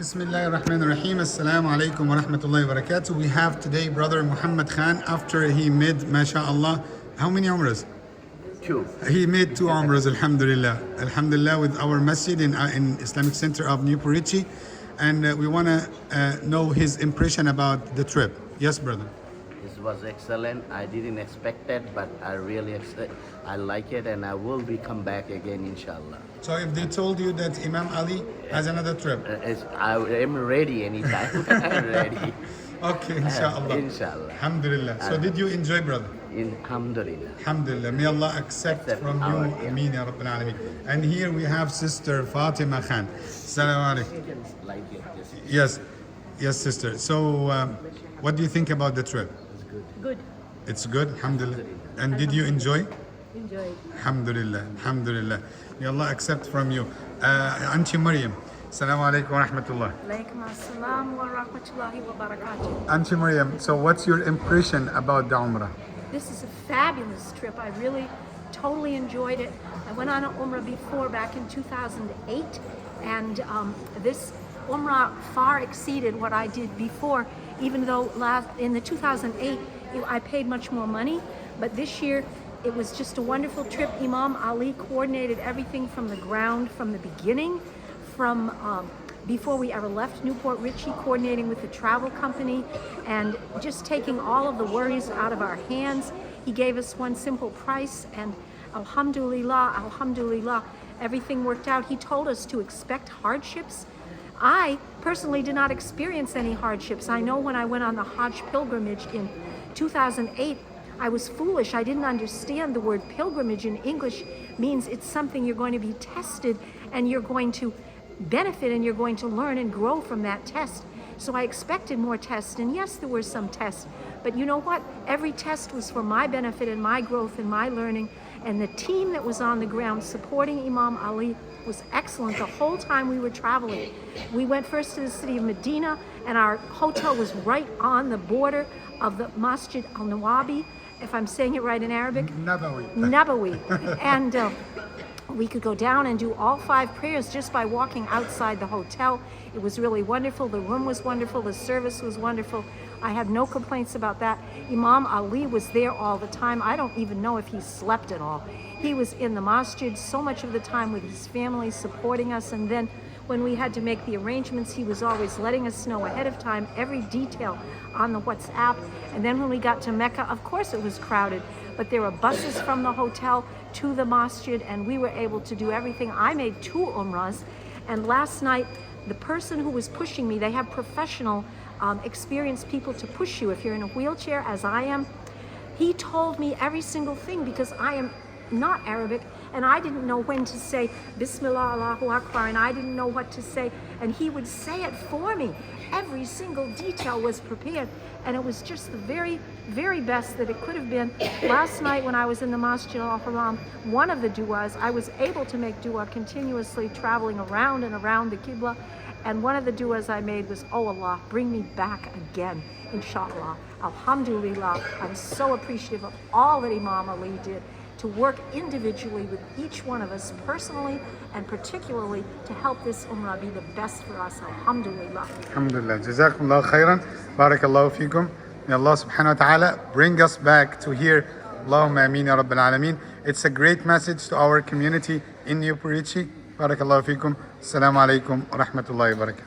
Bismillah ar-Rahman ar-Rahim. Assalamu alaikum wa rahmatullahi wa barakatuh. We have today brother Muhammad Khan after he made, mashallah, how many umrahs? Two. He made 2 umrahs, alhamdulillah. Alhamdulillah, with our masjid in Islamic Center of New Richey. And we want to know his impression about the trip. Yes, brother. This was excellent. I didn't expect that, but I like it, and I will be come back again, inshallah. So if they told you that Imam Ali has another trip? I am ready anytime. I'm ready. Okay, inshallah. Inshallah. Alhamdulillah. So did you enjoy, brother? Alhamdulillah. Alhamdulillah. May Allah accept from you. Ameen ya Rabbil Alameen. And here we have sister Fatima Khan. Assalamu alaikum. Like it. Yes, yes, sister. So what do you think about the trip? Good. It's good, alhamdulillah. And did you enjoy? Enjoyed. Alhamdulillah, alhamdulillah. May Allah accept from you. Auntie Mariam. Assalamu alaikum wa rahmatullah. Alaikum assalam wa rahmatullahi wa barakatuh. Auntie Mariam, so what's your impression about the Umrah? This is a fabulous trip. I really totally enjoyed it. I went on an Umrah before back in 2008, and this Umrah far exceeded what I did before, even though in the 2008 I paid much more money, but this year it was just a wonderful trip. Imam Ali coordinated everything from the ground, from the beginning, from before we ever left Newport Richey, coordinating with the travel company and just taking all of the worries out of our hands. He gave us one simple price, and alhamdulillah, alhamdulillah, everything worked out. He told us to expect hardships. I personally did not experience any hardships. I know when I went on the Hajj pilgrimage in 2008, I was foolish. I didn't understand the word pilgrimage in English means it's something you're going to be tested and you're going to benefit and you're going to learn and grow from that test. So I expected more tests, and yes, there were some tests, but you know what? Every test was for my benefit and my growth and my learning, and the team that was on the ground supporting Imam Ali was excellent the whole time we were traveling. We went first to the city of Medina, and our hotel was right on the border of the Masjid al-Nawawi, if I'm saying it right in Arabic. Nabawi. And we could go down and do all 5 prayers just by walking outside the hotel. It was really wonderful. The room was wonderful. The service was wonderful. I have no complaints about that. Imam Ali was there all the time. I don't even know if he slept at all. He was in the masjid so much of the time with his family supporting us, and then when we had to make the arrangements, he was always letting us know ahead of time every detail on the WhatsApp. And then when we got to Mecca, of course it was crowded, but there were buses from the hotel to the masjid, and we were able to do everything. I made 2 umrahs, and last night the person who was pushing me, they have professional experienced people to push you if you're in a wheelchair, as I am. He told me every single thing because I am not Arabic, and I didn't know when to say Bismillah Allahu Akbar, and I didn't know what to say, and he would say it for me. Every single detail was prepared, and it was just the very, very best that it could have been. Last night when I was in the Masjid al-Haram, one of the du'as, I was able to make du'a continuously traveling around and around the Qibla, and one of the du'as I made was, oh Allah, bring me back again, inshallah. Alhamdulillah, I'm so appreciative of all that Imam Ali did, to work individually with each one of us personally and particularly to help this Umrah be the best for us. Alhamdulillah. Alhamdulillah. Jazakumullah khairan. Barakallahu feekum. May Allah subhanahu wa ta'ala bring us back to here. Allahumma ameen ya Rabbil Alameen. It's a great message to our community in New Richey. Barakallahu feekum. Assalamu alaikum wa rahmatullahi wa barakatuh.